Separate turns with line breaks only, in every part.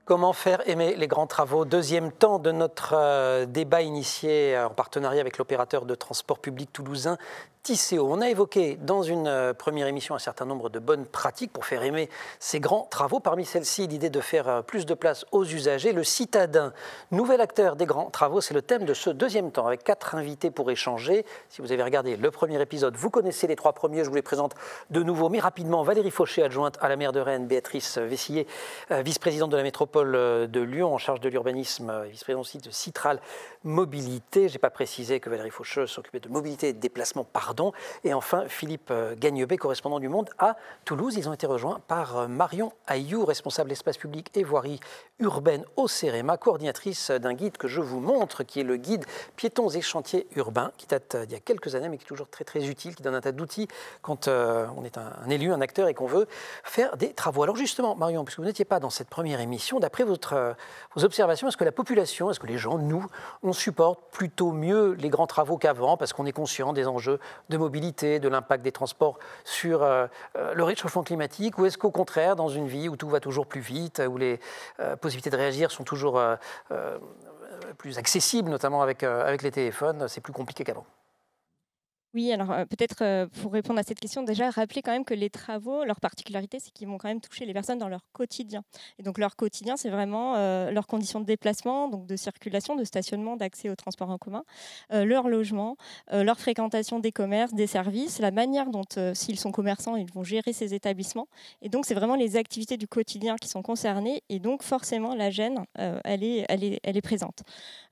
Comment faire aimer les grands travaux? Deuxième temps de notre débat initié en partenariat avec l'opérateur de transport public toulousain Tisséo. On a évoqué dans une première émission un certain nombre de bonnes pratiques pour faire aimer ces grands travaux. Parmi celles-ci, l'idée de faire plus de place aux usagers. Le citadin, nouvel acteur des grands travaux, c'est le thème de ce deuxième temps avec 4 invités pour échanger. Si vous avez regardé le premier épisode, vous connaissez les 3 premiers. Je vous les présente de nouveau, mais rapidement. Valérie Fauché, adjointe à la maire de Rennes, Béatrice Vessillier, vice-présidente de la métropole de Lyon, en charge de l'urbanisme, vice-présidente aussi de Citral Mobilité. Je n'ai pas précisé que Valérie Fauché s'occupait de mobilité et de déplacement, pardon. Et enfin, Philippe Gagnebet, correspondant du Monde à Toulouse. Ils ont été rejoints par Marion Ayou, responsable espace public et voirie urbaine au CEREMA, coordinatrice d'un guide que je vous montre, qui est le guide Piétons et chantiers urbains, qui date d'il y a quelques années, mais qui est toujours très très utile, qui donne un tas d'outils quand on est un élu, un acteur et qu'on veut faire des travaux. Alors justement, Marion, puisque vous n'étiez pas dans cette première émission, d'après vos observations, est-ce que la population, est-ce que les gens, nous, on supporte plutôt mieux les grands travaux qu'avant, parce qu'on est conscient des enjeux de mobilité, de l'impact des transports sur le réchauffement climatique, ou est-ce qu'au contraire, dans une vie où tout va toujours plus vite, où les possibilités de réagir sont toujours plus accessibles, notamment avec les téléphones, c'est plus compliqué qu'avant?
Oui, alors peut-être pour répondre à cette question, déjà rappeler quand même que les travaux, leur particularité, c'est qu'ils vont quand même toucher les personnes dans leur quotidien. Et donc leur quotidien, c'est vraiment leurs conditions de déplacement, donc de circulation, de stationnement, d'accès aux transports en commun, leur logement, leur fréquentation des commerces, des services, la manière dont, s'ils sont commerçants, ils vont gérer ces établissements. Et donc c'est vraiment les activités du quotidien qui sont concernées. Et donc forcément, la gêne, elle est présente.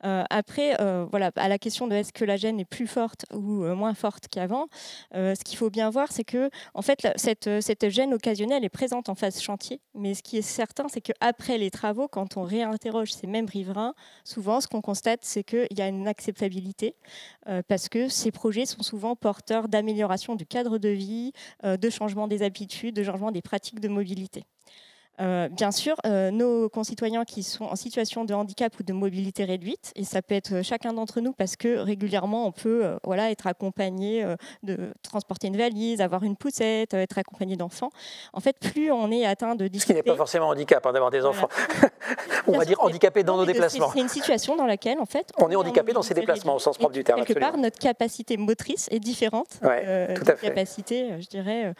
Après, voilà, à la question de est-ce que la gêne est plus forte ou moins forte qu'avant, ce qu'il faut bien voir, c'est que en fait, cette gêne occasionnelle est présente en phase chantier, mais ce qui est certain, c'est qu'après les travaux, quand on réinterroge ces mêmes riverains, souvent, ce qu'on constate, c'est qu'il y a une acceptabilité, parce que ces projets sont souvent porteurs d'amélioration du cadre de vie, de changement des habitudes, de changement des pratiques de mobilité. Bien sûr, nos concitoyens qui sont en situation de handicap ou de mobilité réduite, et ça peut être chacun d'entre nous parce que régulièrement on peut être accompagné de transporter une valise, avoir une poussette, être accompagné d'enfants. En fait, plus on est atteint de difficultés...
Ce qui n'est pas forcément handicap d'avoir des enfants. On va dire handicapé dans nos déplacements.
C'est une situation dans laquelle en fait...
On est handicapé dans ses déplacements au sens propre du terme.
Quelque part, notre capacité motrice est différente d'une capacité, je dirais,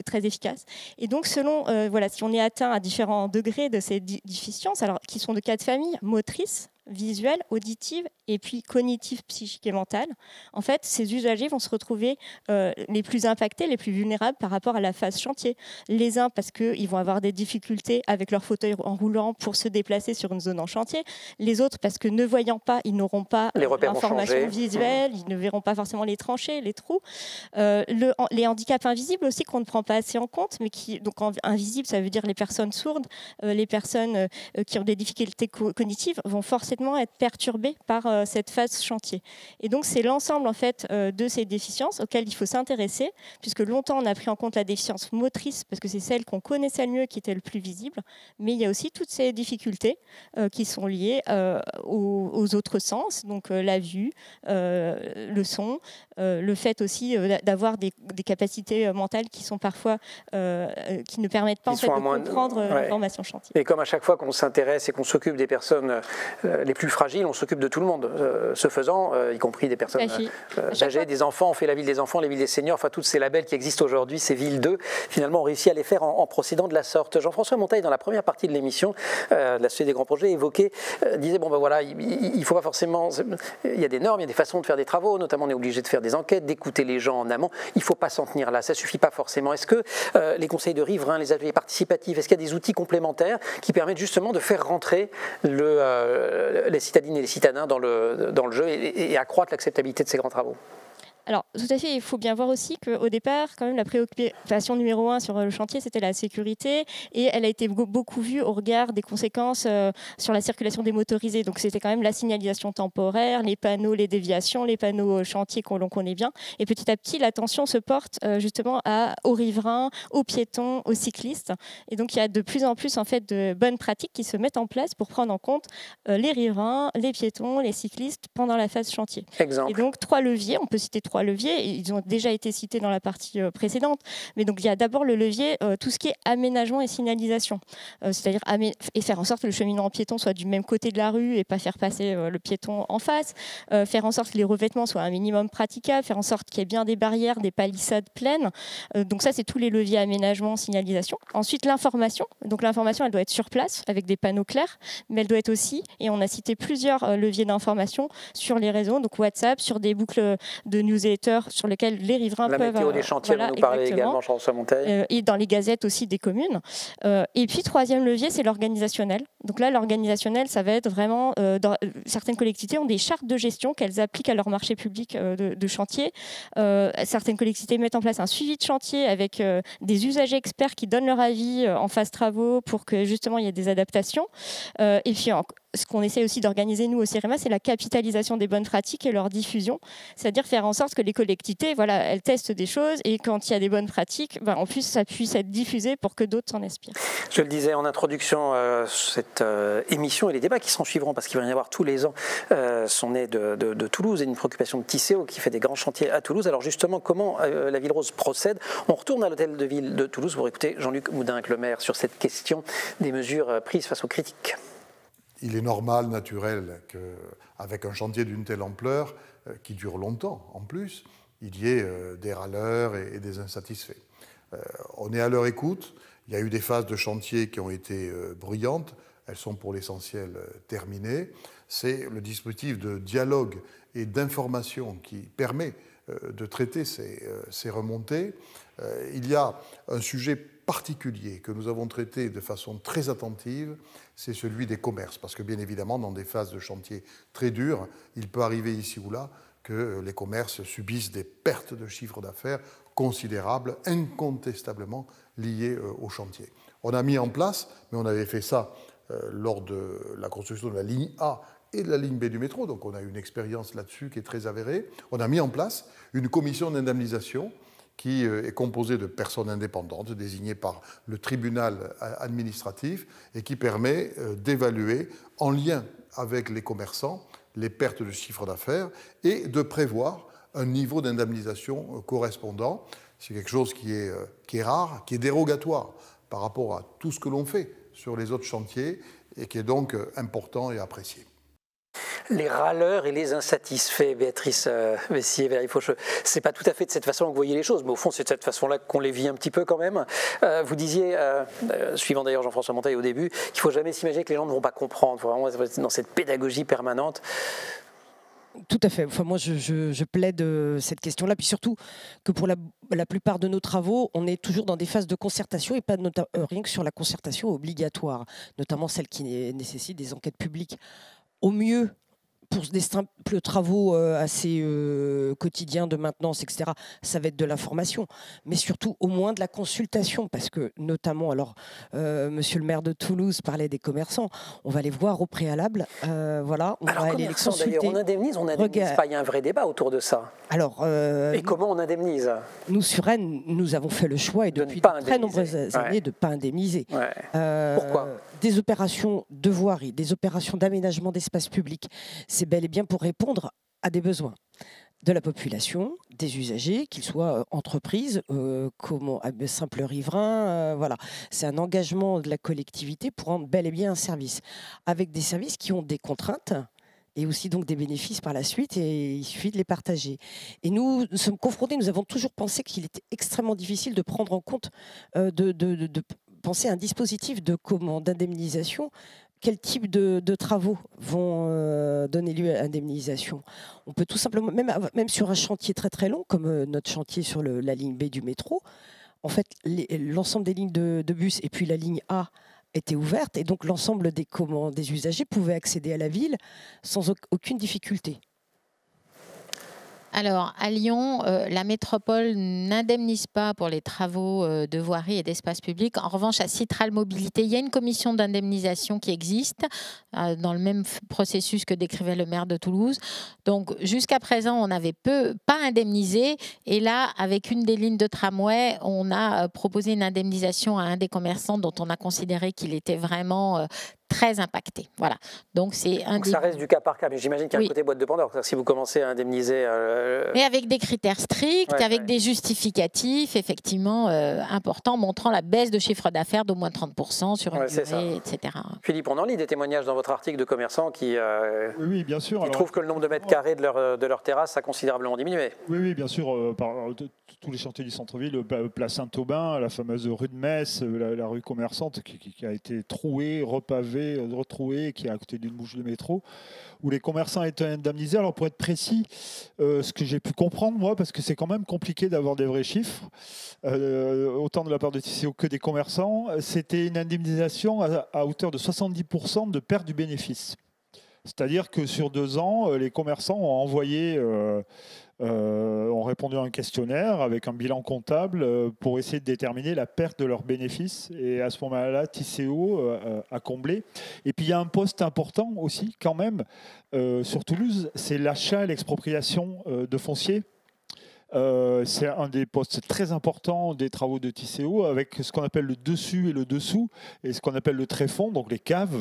très efficace. Et donc selon... si on est atteint à différents degrés de ces déficiences, alors qui sont de 4 familles, motrices, visuelle, auditive et puis cognitive, psychique et mentale. En fait, ces usagers vont se retrouver les plus impactés, les plus vulnérables par rapport à la phase chantier. Les uns parce qu'ils vont avoir des difficultés avec leur fauteuil en roulant pour se déplacer sur une zone en chantier. Les autres parce que ne voyant pas, ils n'auront pas l'information visuelle, ils ne verront pas forcément les tranchées, les trous. Les handicaps invisibles aussi qu'on ne prend pas assez en compte, mais qui, donc invisibles, ça veut dire les personnes sourdes, les personnes qui ont des difficultés cognitives vont forcément être perturbés par cette phase chantier. Et donc, c'est l'ensemble en fait, de ces déficiences auxquelles il faut s'intéresser, puisque longtemps, on a pris en compte la déficience motrice, parce que c'est celle qu'on connaissait le mieux, qui était le plus visible, mais il y a aussi toutes ces difficultés qui sont liées aux autres sens, donc la vue, le son, le fait aussi d'avoir des capacités mentales qui sont parfois, qui ne permettent pas en fait, de comprendre l'information chantier.
Et comme à chaque fois qu'on s'intéresse et qu'on s'occupe des personnes les plus fragiles, on s'occupe de tout le monde. Ce faisant, y compris des personnes âgées, des enfants, on fait la ville des enfants, les villes des seniors, enfin tous ces labels qui existent aujourd'hui, ces villes 2, finalement on réussit à les faire en procédant de la sorte. Jean-François Montaille, dans la première partie de l'émission, de la Société des grands projets, disait, bon ben voilà, il faut pas forcément, il y a des normes, il y a des façons de faire des travaux, notamment on est obligé de faire des enquêtes, d'écouter les gens en amont, il ne faut pas s'en tenir là, ça ne suffit pas forcément. Est-ce que les conseils de riverains, les ateliers participatifs, est-ce qu'il y a des outils complémentaires qui permettent justement de faire rentrer les citadines et les citadins dans le jeu et accroître l'acceptabilité de ces grands travaux?
Alors, tout à fait, il faut bien voir aussi qu'au départ, quand même, la préoccupation numéro 1 sur le chantier, c'était la sécurité, et elle a été beaucoup vue au regard des conséquences sur la circulation des motorisés. Donc, c'était quand même la signalisation temporaire, les panneaux, les déviations, les panneaux chantiers qu'on connaît bien. Et petit à petit, l'attention se porte justement aux riverains, aux piétons, aux cyclistes. Et donc, il y a de plus en plus en fait, de bonnes pratiques qui se mettent en place pour prendre en compte les riverains, les piétons, les cyclistes pendant la phase chantier.
Exemple.
Et donc, 3 leviers, on peut citer 3 3 leviers. Ils ont déjà été cités dans la partie précédente. Mais donc, il y a d'abord le levier, tout ce qui est aménagement et signalisation. C'est-à-dire faire en sorte que le cheminement piéton soit du même côté de la rue et pas faire passer le piéton en face. Faire en sorte que les revêtements soient un minimum praticables. Faire en sorte qu'il y ait bien des barrières, des palissades pleines. Donc ça, c'est tous les leviers aménagement, signalisation. Ensuite, l'information. Donc l'information, elle doit être sur place avec des panneaux clairs, mais elle doit être aussi, et on a cité plusieurs leviers d'information sur les réseaux, donc WhatsApp, sur des boucles de newsletters sur lesquelles les riverains peuvent...
La météo des chantiers, on nous parlait également, Jean-François Monteil.
Et dans les gazettes aussi des communes. Et puis, troisième levier, c'est l'organisationnel. Donc là, l'organisationnel, ça va être vraiment... certaines collectivités ont des chartes de gestion qu'elles appliquent à leur marché public de chantier. Certaines collectivités mettent en place un suivi de chantier avec des usagers experts qui donnent leur avis en phase travaux pour que justement il y ait des adaptations. Et puis ce qu'on essaie aussi d'organiser nous au CEREMA, c'est la capitalisation des bonnes pratiques et leur diffusion, c'est-à-dire faire en sorte que les collectivités, voilà, elles testent des choses et quand il y a des bonnes pratiques, en plus ça puisse être diffusé pour que d'autres s'en inspirent.
Je le disais en introduction, cette émission et les débats qui s'en suivront, parce qu'il va y en avoir tous les ans, sont nés de Toulouse et une préoccupation de Tisséo qui fait des grands chantiers à Toulouse. Alors justement, comment la Ville Rose procède? On retourne à l'hôtel de ville de Toulouse pour écouter Jean-Luc Moudin, le maire, sur cette question des mesures prises face aux critiques.
Il est normal, naturel, qu'avec un chantier d'une telle ampleur, qui dure longtemps en plus, il y ait des râleurs et des insatisfaits. On est à leur écoute. Il y a eu des phases de chantier qui ont été bruyantes. Elles sont pour l'essentiel terminées. C'est le dispositif de dialogue et d'information qui permet de traiter ces remontées. Il y a un sujet particulier que nous avons traité de façon très attentive, c'est celui des commerces. Parce que bien évidemment, dans des phases de chantier très dures, il peut arriver ici ou là que les commerces subissent des pertes de chiffre d'affaires considérables, incontestablement liées au chantier. On a mis en place, mais on avait fait ça lors de la construction de la ligne A et de la ligne B du métro, donc on a une expérience là-dessus qui est très avérée. On a mis en place une commission d'indemnisation qui est composée de personnes indépendantes désignées par le tribunal administratif et qui permet d'évaluer, en lien avec les commerçants, les pertes de chiffre d'affaires et de prévoir un niveau d'indemnisation correspondant. C'est quelque chose qui est rare, qui est dérogatoire par rapport à tout ce que l'on fait sur les autres chantiers et qui est donc important et apprécié.
Les râleurs et les insatisfaits, Béatrice Vessier, Valérie Faucheux, c'est pas tout à fait de cette façon que vous voyez les choses, mais au fond c'est de cette façon-là qu'on les vit un petit peu quand même. Vous disiez, suivant d'ailleurs Jean-François Monteil au début, qu'il ne faut jamais s'imaginer que les gens ne vont pas comprendre, il faut vraiment être dans cette pédagogie permanente.
Tout à fait. Enfin, moi, je plaide cette question-là, puis surtout que pour la plupart de nos travaux, on est toujours dans des phases de concertation et pas rien que sur la concertation obligatoire, notamment celle qui nécessite des enquêtes publiques. Au mieux, pour des simples travaux assez quotidiens de maintenance, etc., ça va être de l'information, mais surtout au moins de la consultation, parce que notamment, alors, monsieur le maire de Toulouse parlait des commerçants, on va les voir au préalable, voilà, on va aller les consulter.
On indemnise pas, il y a un vrai débat autour de ça.
Alors,
et comment on indemnise?
Nous, sur Rennes, nous avons fait le choix, et depuis de très nombreuses années, de ne pas indemniser.
Pourquoi?
Des opérations de voirie, des opérations d'aménagement d'espace public, c'est bel et bien pour répondre à des besoins de la population, des usagers, qu'ils soient entreprises, simples riverains. Voilà. C'est un engagement de la collectivité pour rendre bel et bien un service, avec des services qui ont des contraintes et aussi donc des bénéfices par la suite, et il suffit de les partager. Et nous sommes confrontés, nous avons toujours pensé qu'il était extrêmement difficile de prendre en compte, de penser à un dispositif d'indemnisation. Quel type de travaux vont donner lieu à indemnisation? On peut tout simplement, même sur un chantier très très long, comme notre chantier sur la ligne B du métro, en fait, l'ensemble des lignes de bus et puis la ligne A étaient ouvertes, et donc l'ensemble des usagers pouvaient accéder à la ville sans aucune difficulté.
Alors, à Lyon, la métropole n'indemnise pas pour les travaux de voirie et d'espace public. En revanche, à Citral Mobilité, il y a une commission d'indemnisation qui existe dans le même processus que décrivait le maire de Toulouse. Donc, jusqu'à présent, on n'avait pas indemnisé. Et là, avec une des lignes de tramway, on a proposé une indemnisation à un des commerçants dont on a considéré qu'il était vraiment très impactés. Voilà. Donc
ça reste du cas par cas, mais j'imagine qu'il y a un côté boîte de Pandore. Si vous commencez à indemniser...
Mais avec des critères stricts, avec des justificatifs effectivement importants, montrant la baisse de chiffre d'affaires d'au moins 30% sur une durée, etc.
Philippe, on en lit des témoignages dans votre article de commerçants qui,
oui, bien sûr.
qui trouvent que le nombre de mètres carrés de leur terrasse a considérablement diminué.
Oui, bien sûr. Tous les chantiers du centre-ville, place Saint-Aubin, la fameuse rue de Metz, la rue commerçante qui a été trouée, repavée, retrouée, qui est à côté d'une bouche de métro, où les commerçants étaient indemnisés. Alors pour être précis, ce que j'ai pu comprendre, moi, parce que c'est quand même compliqué d'avoir des vrais chiffres, autant de la part de TCO que des commerçants, c'était une indemnisation à hauteur de 70% de perte du bénéfice. C'est-à-dire que sur 2 ans, les commerçants ont ont répondu à un questionnaire avec un bilan comptable pour essayer de déterminer la perte de leurs bénéfices. Et à ce moment-là, TCO a comblé. Et puis il y a un poste important aussi, quand même, sur Toulouse, c'est l'achat et l'expropriation de foncier. C'est un des postes très importants des travaux de TCO, avec ce qu'on appelle le dessus et le dessous, et ce qu'on appelle le tréfonds, donc les caves.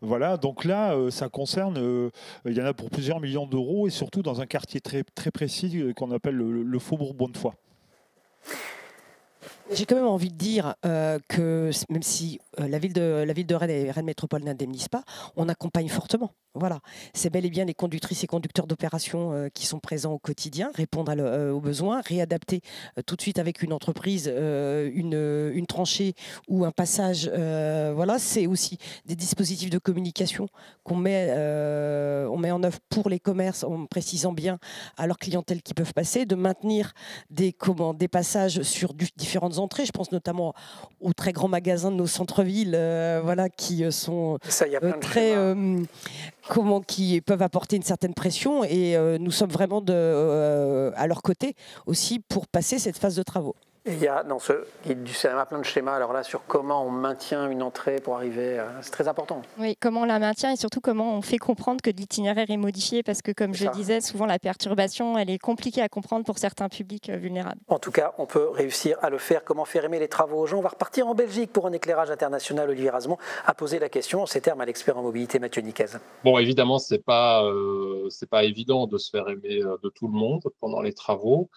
Voilà. Donc là, ça concerne, il y en a pour plusieurs millions d'euros, et surtout dans un quartier très, très précis qu'on appelle le Faubourg Bonnefoy.
J'ai quand même envie de dire que même si la ville de Rennes et Rennes Métropole n'indemnisent pas, on accompagne fortement. Voilà, c'est bel et bien les conductrices et conducteurs d'opérations qui sont présents au quotidien, répondre aux besoins, réadapter tout de suite avec une entreprise une tranchée ou un passage. Voilà, c'est aussi des dispositifs de communication qu'on met en œuvre pour les commerces en précisant bien à leur clientèle qui peuvent passer, de maintenir des passages sur différentes entrées. Je pense notamment aux très grands magasins de nos centres-villes, voilà, qui sont qui peuvent apporter une certaine pression, et nous sommes vraiment à leur côté aussi pour passer cette phase de travaux.
Et il y a dans ce guide du cinéma plein de schémas, alors là, sur comment on maintient une entrée pour arriver, c'est très important.
Oui, comment on la maintient et surtout comment on fait comprendre que l'itinéraire est modifié, parce que comme je disais, souvent la perturbation, elle est compliquée à comprendre pour certains publics vulnérables.
En tout cas, on peut réussir à le faire. Comment faire aimer les travaux aux gens? On va repartir en Belgique pour un éclairage international. Olivier Razemont a posé la question en ces termes à l'expert en mobilité Mathieu Niquez.
Bon, évidemment, c'est pas évident de se faire aimer de tout le monde pendant les travaux,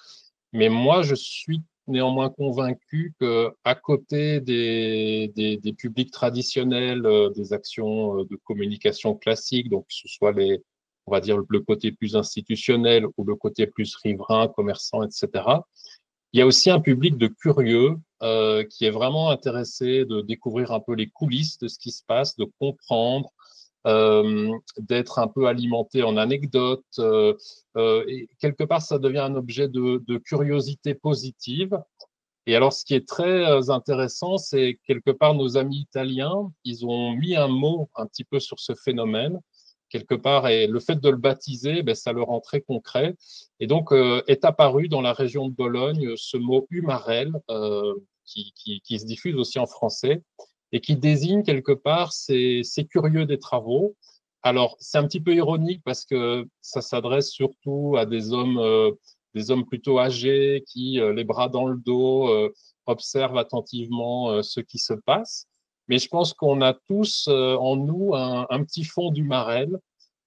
mais moi, je suis néanmoins convaincu qu'à côté des publics traditionnels, des actions de communication classiques, donc que ce soit on va dire le côté plus institutionnel ou le côté plus riverain, commerçant, etc., il y a aussi un public de curieux qui est vraiment intéressé de découvrir un peu les coulisses de ce qui se passe, de comprendre, d'être un peu alimenté en anecdotes. Et quelque part, ça devient un objet de curiosité positive. Et alors, ce qui est très intéressant, c'est quelque part nos amis italiens, ils ont mis un mot un petit peu sur ce phénomène, quelque part, et le fait de le baptiser, ça le rend très concret. Et donc, est apparu dans la région de Bologne ce mot humarelle, qui se diffuse aussi en français, et qui désigne quelque part ces curieux des travaux. Alors, c'est un petit peu ironique parce que ça s'adresse surtout à des hommes plutôt âgés qui, les bras dans le dos, observent attentivement ce qui se passe. Mais je pense qu'on a tous en nous un petit fond d'humarelle,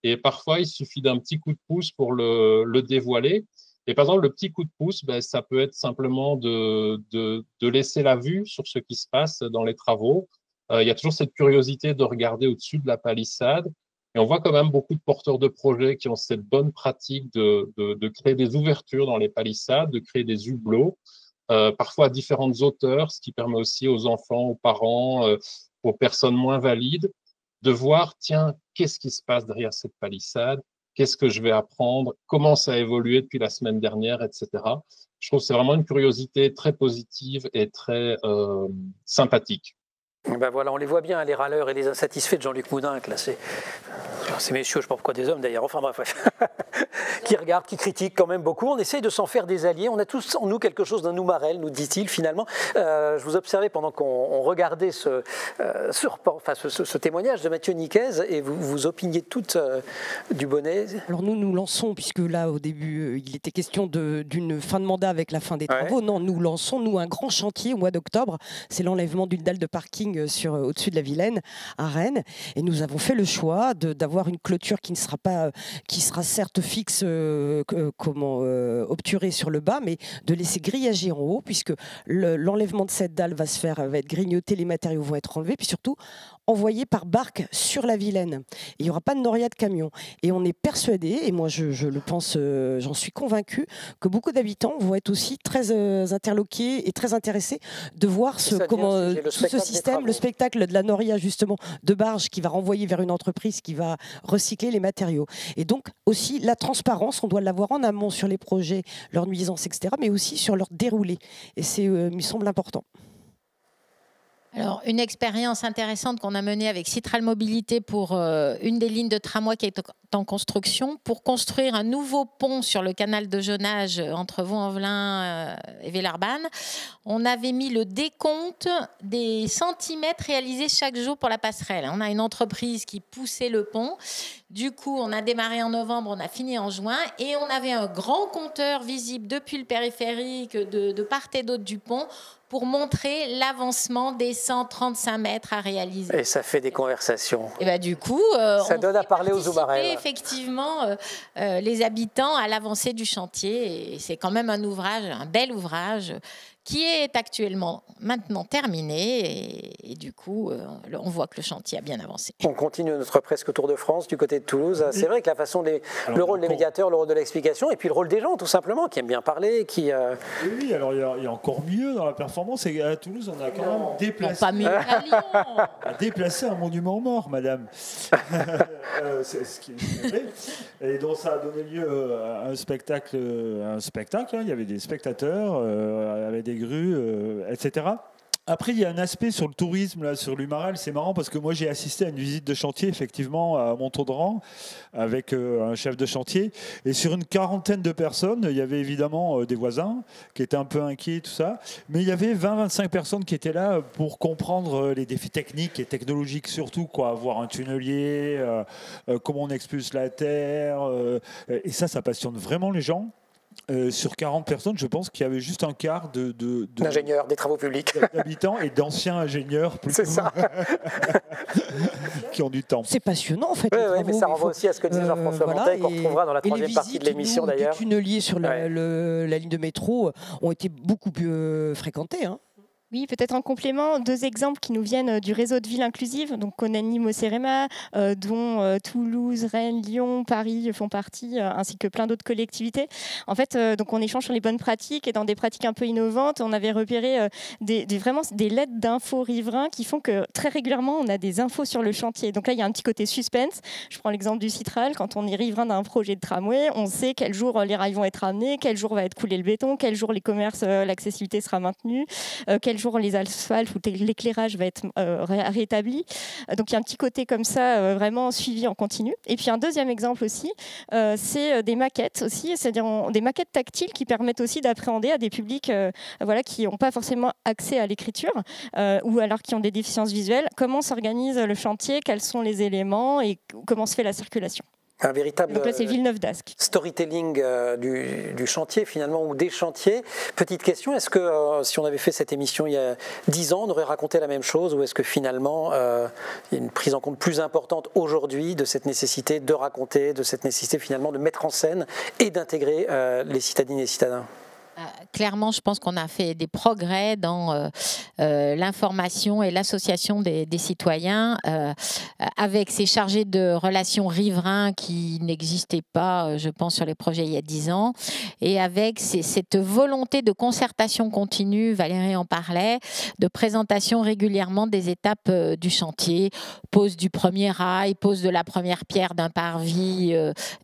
et parfois, il suffit d'un petit coup de pouce pour le dévoiler. Et par exemple, le petit coup de pouce, ça peut être simplement de laisser la vue sur ce qui se passe dans les travaux. Il y a toujours cette curiosité de regarder au-dessus de la palissade. Et on voit quand même beaucoup de porteurs de projets qui ont cette bonne pratique de créer des ouvertures dans les palissades, de créer des hublots, parfois à différentes hauteurs, ce qui permet aussi aux enfants, aux parents, aux personnes moins valides, de voir, tiens, qu'est-ce qui se passe derrière cette palissade? Qu'est-ce que je vais apprendre? Comment ça a évolué depuis la semaine dernière, etc. Je trouve que c'est vraiment une curiosité très positive et très sympathique.
Ben voilà, on les voit bien, les râleurs et les insatisfaits de Jean-Luc Moudin, là, Ces messieurs, je ne sais pas pourquoi des hommes d'ailleurs, enfin bref, qui regardent, qui critiquent quand même beaucoup. On essaye de s'en faire des alliés. On a tous en nous quelque chose d'un nous Marel, nous dit-il finalement. Je vous observais pendant qu'on regardait ce témoignage de Mathieu Nicaise et vous opiniez toutes du bonnet.
Alors nous lançons, puisque là au début il était question d'une fin de mandat avec la fin des travaux. Non, nous lançons un grand chantier au mois d'octobre. C'est l'enlèvement d'une dalle de parking au-dessus de la Vilaine à Rennes. Et nous avons fait le choix d'avoir une clôture qui sera certes fixe, obturée sur le bas, mais de laisser grillagée en haut, puisque l'enlèvement de cette dalle va être grignoté, les matériaux vont être enlevés, puis surtout envoyés par barque sur la Vilaine. Et il n'y aura pas de noria de camion. Et on est persuadé, et moi je le pense, j'en suis convaincu, que beaucoup d'habitants vont être aussi très interloqués et très intéressés de voir ce système, le spectacle de la noria justement de barge qui va renvoyer vers une entreprise qui va recycler les matériaux. Et donc aussi la transparence, on doit l'avoir en amont sur les projets, leur nuisance, etc., mais aussi sur leur déroulé. Et c'est, il me semble, important.
Alors, une expérience intéressante qu'on a menée avec Citral Mobilité pour une des lignes de tramway qui est en construction, pour construire un nouveau pont sur le canal de Jonage entre Vaux-en-Velin et Villeurbanne. On avait mis le décompte des centimètres réalisés chaque jour pour la passerelle. On a une entreprise qui poussait le pont. Du coup, on a démarré en novembre, on a fini en juin, et on avait un grand compteur visible depuis le périphérique de part et d'autre du pont pour montrer l'avancement des 135 mètres à réaliser.
Et ça fait des conversations.
Et bah, du coup,
ça donne à parler aux Oumarels.
Effectivement, les habitants à l'avancée du chantier. Et c'est quand même un ouvrage, un bel ouvrage, qui est actuellement maintenant terminé. Et du coup, on voit que le chantier a bien avancé.
On continue notre presque tour de France du côté de Toulouse. C'est vrai que la façon le rôle des médiateurs, le rôle de l'explication, et puis le rôle des gens, tout simplement, qui aiment bien parler.
Oui, alors il y a encore mieux dans la performance. Et à Toulouse, on a quand même déplacé,
pas mieux qu'à Lyon.
déplacé un monument aux morts, madame. C'est ce qui est vrai. Et donc ça a donné lieu à un spectacle. Hein. Il y avait des spectateurs, avec des grues, etc. Après, il y a un aspect sur le tourisme, là, sur l'Umarel. C'est marrant parce que moi, j'ai assisté à une visite de chantier, effectivement, à Montaudoran, avec un chef de chantier. Et sur une quarantaine de personnes, il y avait évidemment des voisins qui étaient un peu inquiets, tout ça. Mais il y avait 20-25 personnes qui étaient là pour comprendre les défis techniques et technologiques, surtout, quoi. Voir un tunnelier, comment on expulse la terre. Et ça passionne vraiment les gens. Sur 40 personnes, je pense qu'il y avait juste un quart
d'ingénieurs des travaux publics,
d'habitants et d'anciens ingénieurs
c'est ça.
qui ont du temps.
C'est passionnant en fait.
Oui, mais ça renvoie aussi à ce que disait Jean-François Monteil, qu'on retrouvera dans la troisième partie de l'émission d'ailleurs.
Les tunneliers sur la ligne de métro ont été beaucoup plus fréquentés. Hein.
Oui, peut-être en complément, 2 exemples qui nous viennent du réseau de villes inclusives, donc Konani, Moserema, dont Toulouse, Rennes, Lyon, Paris font partie, ainsi que plein d'autres collectivités. En fait, donc on échange sur les bonnes pratiques et dans des pratiques un peu innovantes, on avait repéré vraiment des lettres d'infos riverains qui font que très régulièrement, on a des infos sur le chantier. Donc là, il y a un petit côté suspense. Je prends l'exemple du Citral. Quand on est riverain d'un projet de tramway, on sait quel jour les rails vont être amenés, quel jour va être coulé le béton, quel jour les commerces, l'accessibilité sera maintenue, quel jour les asphaltes ou l'éclairage va être rétabli. Donc il y a un petit côté comme ça, vraiment suivi en continu. Et puis un deuxième exemple aussi, c'est des maquettes aussi, c'est-à-dire des maquettes tactiles qui permettent aussi d'appréhender à des publics qui n'ont pas forcément accès à l'écriture ou alors qui ont des déficiences visuelles, comment s'organise le chantier, quels sont les éléments et comment se fait la circulation.
Un véritable
donc là, c'est Villeneuve-d'Ascq.
Storytelling du chantier finalement, ou des chantiers. Petite question, est-ce que si on avait fait cette émission il y a 10 ans, on aurait raconté la même chose, ou est-ce que finalement il y a une prise en compte plus importante aujourd'hui de cette nécessité de raconter, de cette nécessité finalement de mettre en scène et d'intégrer les citadines et les citadins?
Clairement, je pense qu'on a fait des progrès dans l'information et l'association des citoyens avec ces chargés de relations riverains qui n'existaient pas, je pense, sur les projets il y a 10 ans, et avec cette volonté de concertation continue, Valérie en parlait, de présentation régulièrement des étapes du chantier, pose du premier rail, pose de la première pierre d'un parvis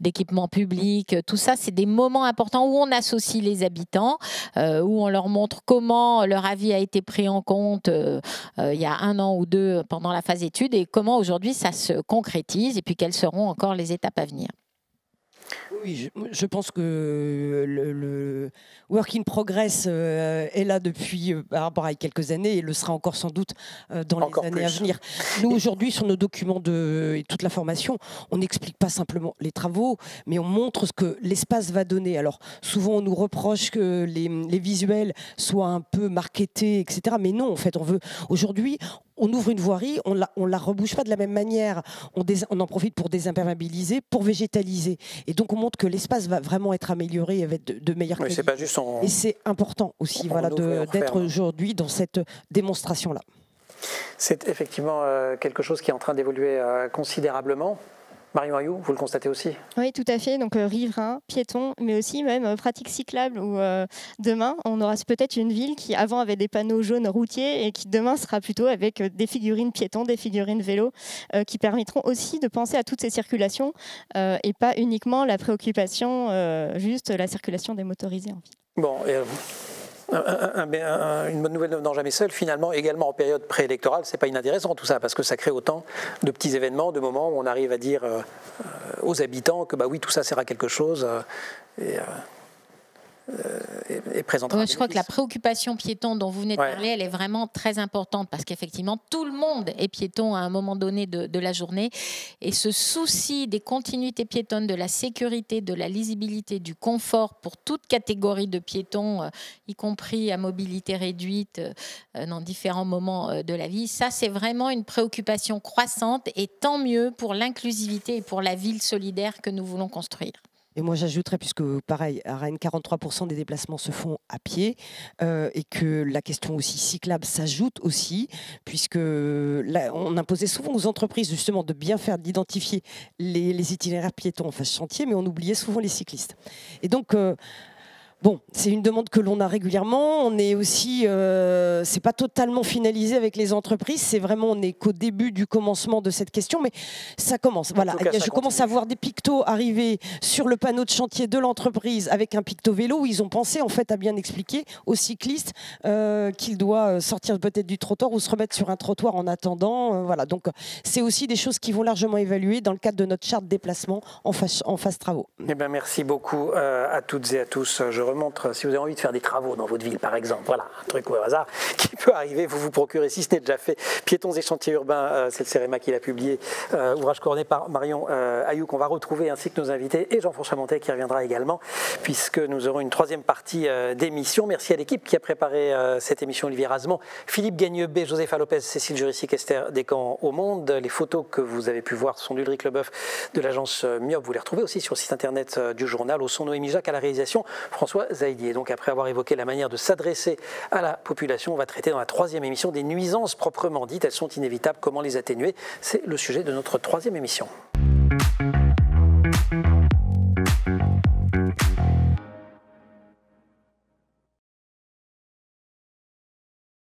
d'équipement public, tout ça, c'est des moments importants où on associe les habitants. bilan, où on leur montre comment leur avis a été pris en compte il y a 1 an ou 2 pendant la phase étude et comment aujourd'hui ça se concrétise et puis quelles seront encore les étapes à venir.
Oui, je pense que le work in progress est là depuis par rapport à quelques années et le sera encore sans doute dans les années à venir. Nous, aujourd'hui, sur nos documents et toute la formation, on n'explique pas simplement les travaux, mais on montre ce que l'espace va donner. Alors, souvent, on nous reproche que les visuels soient un peu marketés, etc. Mais non, en fait, on veut... Aujourd'hui, on ouvre une voirie, on la rebouche pas de la même manière. On en profite pour désimperméabiliser, pour végétaliser. Et donc, on montre que l'espace va vraiment être amélioré avec de meilleures qualités.
C'est pas juste
Et c'est important aussi d'être aujourd'hui dans cette démonstration-là.
C'est effectivement quelque chose qui est en train d'évoluer considérablement. Marion Ayou, vous le constatez aussi?
Oui, tout à fait. Donc riverains, piétons, mais aussi même pratiques cyclables où demain, on aura peut-être une ville qui avant avait des panneaux jaunes routiers et qui demain sera plutôt avec des figurines piétons, des figurines vélos qui permettront aussi de penser à toutes ces circulations et pas uniquement la préoccupation, juste la circulation des motorisés en ville.
Bon, une bonne nouvelle ne venant jamais seule, finalement, également en période préélectorale, c'est pas inintéressant tout ça, parce que ça crée autant de petits événements, de moments où on arrive à dire aux habitants que bah oui, tout ça sert à quelque chose et présentera.
Ouais, je crois que la préoccupation piéton dont vous venez de parler, elle est vraiment très importante parce qu'effectivement, tout le monde est piéton à un moment donné de la journée et ce souci des continuités piétonnes, de la sécurité, de la lisibilité, du confort pour toute catégorie de piétons, y compris à mobilité réduite dans différents moments de la vie, ça c'est vraiment une préoccupation croissante et tant mieux pour l'inclusivité et pour la ville solidaire que nous voulons construire.
Et moi, j'ajouterais, puisque pareil, à Rennes, 43% des déplacements se font à pied et que la question aussi cyclable s'ajoute aussi, puisque là, on imposait souvent aux entreprises justement de bien faire, d'identifier les itinéraires piétons en face chantier, mais on oubliait souvent les cyclistes. Et donc... Bon, c'est une demande que l'on a régulièrement. On est aussi, c'est pas totalement finalisé avec les entreprises. C'est vraiment, on n'est qu'au début du commencement de cette question, mais ça commence. Voilà, je commence à voir des pictos arriver sur le panneau de chantier de l'entreprise avec un picto vélo où ils ont pensé en fait à bien expliquer aux cyclistes qu'il doit sortir peut-être du trottoir ou se remettre sur un trottoir en attendant. Voilà, donc c'est aussi des choses qui vont largement évaluer dans le cadre de notre charte de déplacement en phase travaux.
Eh bien, merci beaucoup à toutes et à tous. Je remontre, si vous avez envie de faire des travaux dans votre ville, par exemple, voilà, un truc au hasard qui peut arriver, vous vous procurez, si ce n'est déjà fait, Piétons et chantiers urbains, c'est le CEREMA qui l'a publié, ouvrage coordonné par Marion Ayou, qu'on va retrouver, ainsi que nos invités, et Jean-François Montet qui reviendra également, puisque nous aurons une troisième partie d'émission. Merci à l'équipe qui a préparé cette émission, Olivier Razement, Philippe Gagnebé, Josépha Lopez, Cécile Jurissic, Esther Descamps au Monde. Les photos que vous avez pu voir sont d'Ulrich Leboeuf de l'agence Myop. Vous les retrouvez aussi sur le site internet du journal. Au son, Noémie Jacques, à la réalisation, François Zaïdier. Donc après avoir évoqué la manière de s'adresser à la population, on va traiter dans la troisième émission des nuisances proprement dites. Elles sont inévitables. Comment les atténuer? C'est le sujet de notre troisième émission.